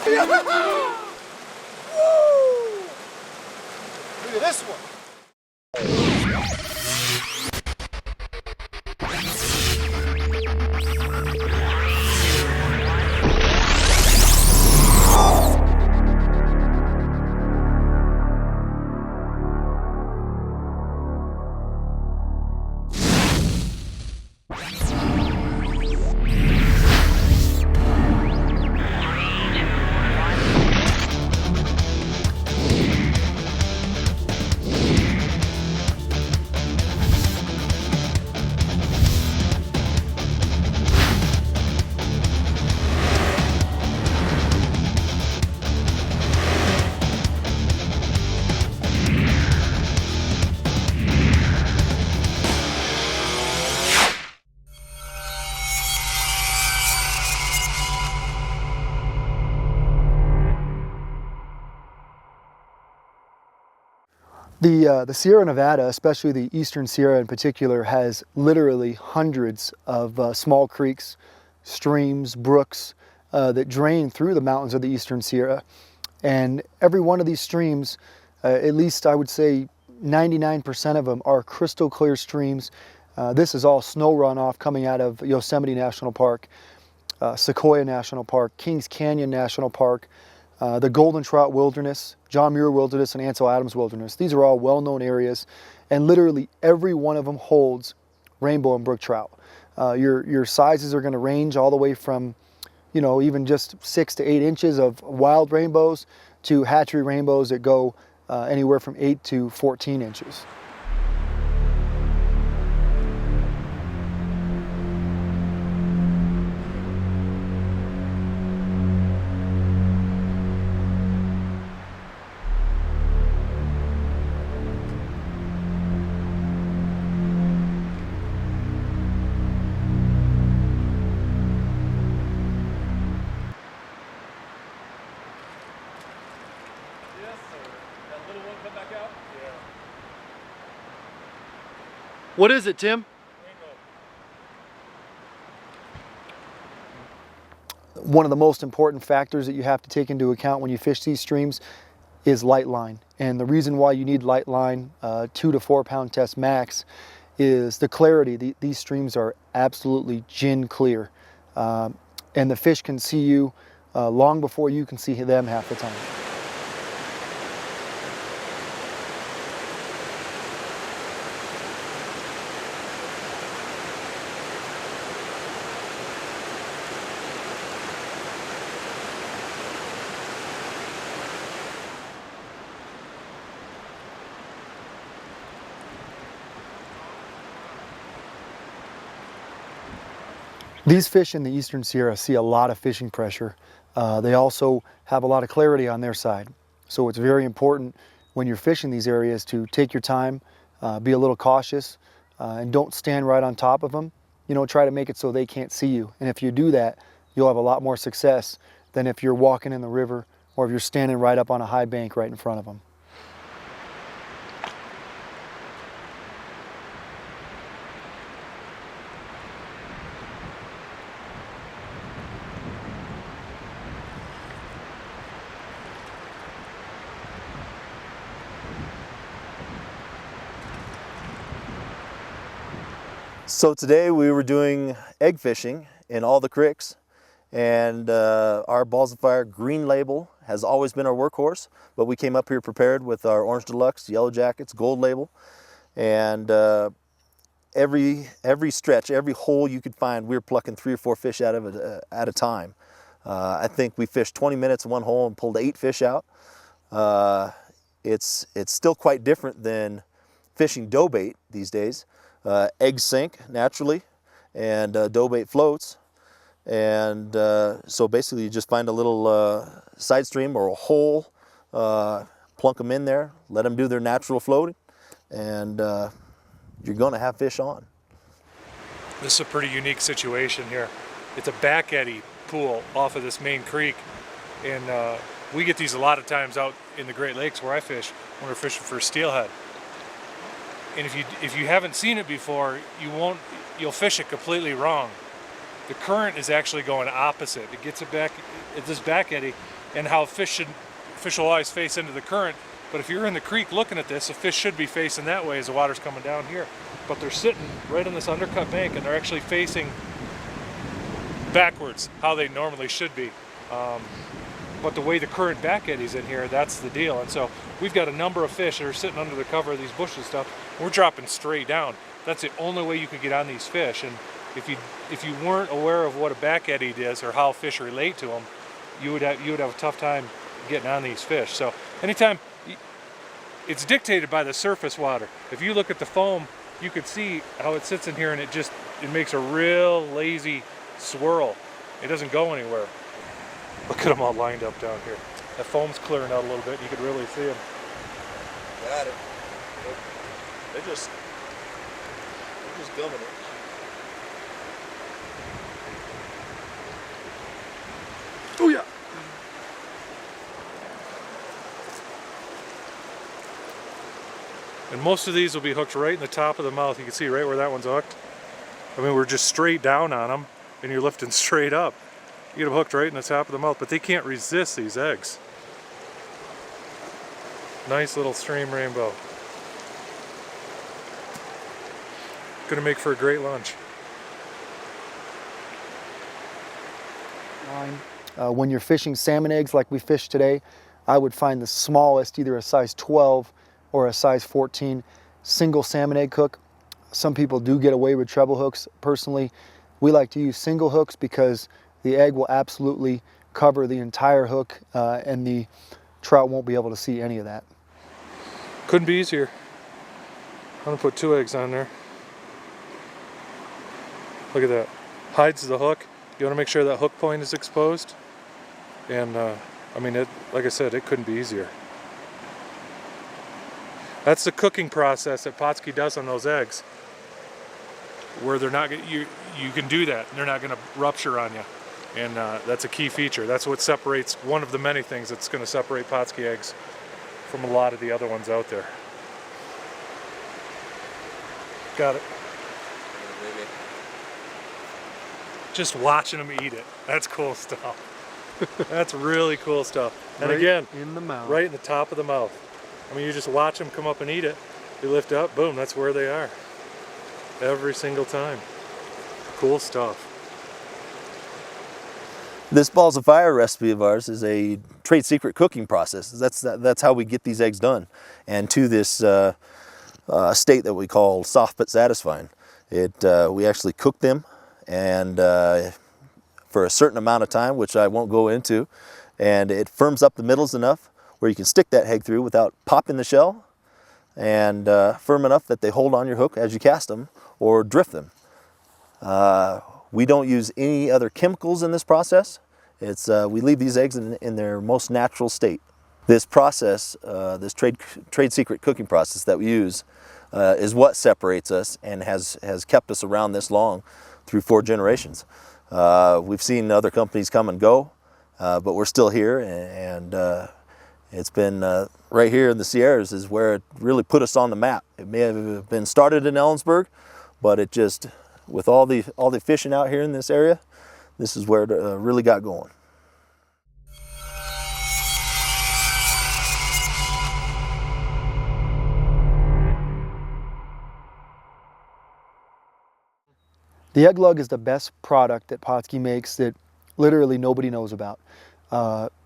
Woo! Look at this one. The Sierra Nevada, especially the Eastern Sierra in particular, has literally hundreds of small creeks, streams, brooks that drain through the mountains of the Eastern Sierra. And every one of these streams, at least I would say 99% of them, are crystal clear streams. This is all snow runoff coming out of Yosemite National Park, Sequoia National Park, Kings Canyon National Park, the Golden Trout Wilderness, John Muir Wilderness, and Ansel Adams Wilderness. These are all well-known areas, and literally every one of them holds rainbow and brook trout. Your sizes are going to range all the way from, even just 6 to 8 inches of wild rainbows to hatchery rainbows that go anywhere from 8 to 14 inches. What is it, Tim? One of the most important factors that you have to take into account when you fish these streams is light line. And the reason why you need light line, 2 to 4 pound test max, is the clarity. These streams are absolutely gin clear. And the fish can see you long before you can see them half the time. These fish in the Eastern Sierra see a lot of fishing pressure. They also have a lot of clarity on their side. So it's very important when you're fishing these areas to take your time, be a little cautious, and don't stand right on top of them. Try to make it so they can't see you. And if you do that, you'll have a lot more success than if you're walking in the river or if you're standing right up on a high bank right in front of them. So today we were doing egg fishing in all the creeks, and our Balls of Fire green label has always been our workhorse, but we came up here prepared with our Orange Deluxe, Yellow Jackets, gold label, and every stretch, every hole you could find, we were plucking 3 or 4 fish out of it at a time. I think we fished 20 minutes in one hole and pulled 8 fish out. It's still quite different than fishing dough bait these days. Eggs sink naturally, and dough bait floats, and so basically you just find a little side stream or a hole, plunk them in there, let them do their natural floating, and you're going to have fish on. This is a pretty unique situation here. It's a back eddy pool off of this main creek, and we get these a lot of times out in the Great Lakes where I fish when we're fishing for steelhead. And if you haven't seen it before, you'll fish it completely wrong. The current is actually going opposite. It gets it back at this back eddy. and how fish will always face into the current. But if you're in the creek looking at this, the fish should be facing that way as the water's coming down here. But they're sitting right on this undercut bank, and they're actually facing backwards, how they normally should be. But the way the current back eddies in here, that's the deal. And so we've got a number of fish that are sitting under the cover of these bushes and stuff. We're dropping straight down. That's the only way you could get on these fish. And if you weren't aware of what a back eddy is or how fish relate to them, you would have a tough time getting on these fish. So anytime, it's dictated by the surface water. If you look at the foam, you could see how it sits in here, and it makes a real lazy swirl. It doesn't go anywhere. Look at them all lined up down here. The foam's clearing out a little bit. You could really see them. Got it. They're just gumming it. Oh yeah. And most of these will be hooked right in the top of the mouth. You can see right where that one's hooked. I mean, we're just straight down on them, and you're lifting straight up. You get them hooked right in the top of the mouth, but they can't resist these eggs. Nice little stream rainbow. Gonna make for a great lunch. When you're fishing salmon eggs like we fished today, I would find the smallest, either a size 12 or a size 14 single salmon egg hook. Some people do get away with treble hooks. Personally, we like to use single hooks because the egg will absolutely cover the entire hook, and the trout won't be able to see any of that. Couldn't be easier. I'm gonna put 2 eggs on there. Look at that. Hides the hook. You wanna make sure that hook point is exposed. And I mean, like I said, it couldn't be easier. That's the cooking process that Pautzke does on those eggs, where they're not you can do that, and they're not gonna rupture on you. And that's a key feature. That's what separates, one of the many things that's going to separate Pautzke eggs from a lot of the other ones out there. Got it. Just watching them eat it. That's cool stuff. That's really cool stuff. And Right again, in the mouth. right in the top of the mouth. I mean, you just watch them come up and eat it. They lift up, boom, that's where they are. Every single time. Cool stuff. This balls of fire recipe of ours is a trade secret cooking process. That's how we get these eggs done, and to this state that we call soft but satisfying. We actually cook them, and for a certain amount of time, which I won't go into, and it firms up the middles enough where you can stick that egg through without popping the shell, and firm enough that they hold on your hook as you cast them or drift them. We don't use any other chemicals in this process. We leave these eggs in their most natural state. This process, this trade secret cooking process that we use, is what separates us and has kept us around this long through 4 generations. We've seen other companies come and go, but we're still here, and it's been right here in the Sierras is where it really put us on the map. It may have been started in Ellensburg, but it just, with all the fishing out here in this area, this is where it really got going. The egg lug is the best product that Pautzke makes that literally nobody knows about.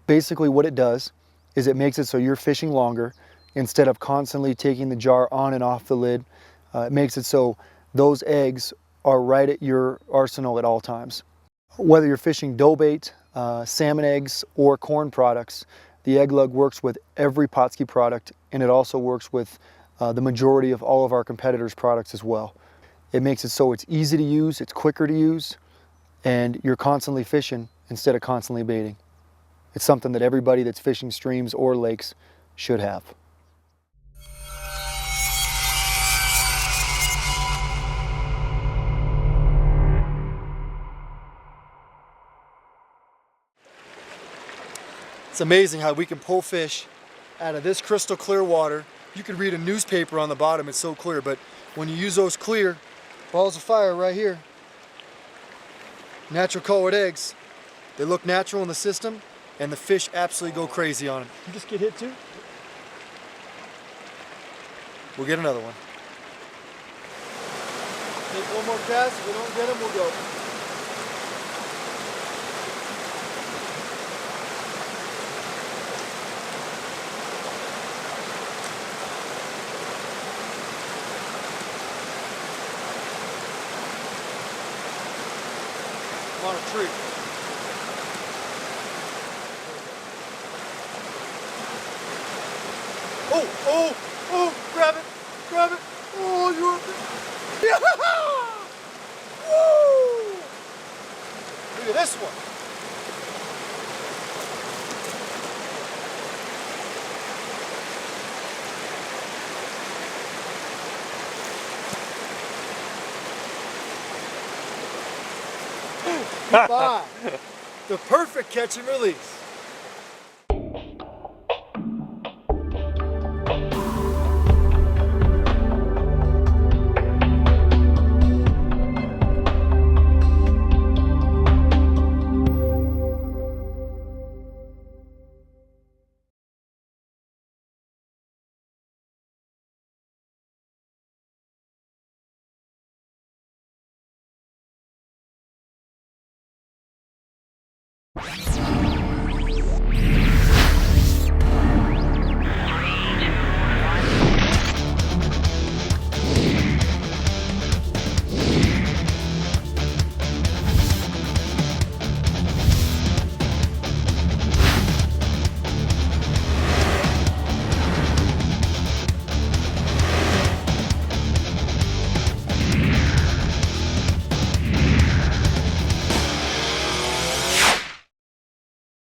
Basically what it does is it makes it so you're fishing longer instead of constantly taking the jar on and off the lid. It makes it so those eggs are right at your arsenal at all times. Whether you're fishing dough bait, salmon eggs, or corn products, the egg lug works with every Pautzke product, and it also works with the majority of all of our competitors' products as well. It makes it so it's easy to use, it's quicker to use, and you're constantly fishing instead of constantly baiting. It's something that everybody that's fishing streams or lakes should have. It's amazing how we can pull fish out of this crystal clear water. You can read a newspaper on the bottom, it's so clear, but when you use those clear balls of fire right here, natural colored eggs, they look natural in the system, and the fish absolutely go crazy on him. You just get hit too? We'll get another one. Take one more cast. If we don't get him, we'll go. On a tree. Oh, grab it, grab it. Oh, you're, yeah! Woo! Look at this one. Goodbye. The perfect catch and release.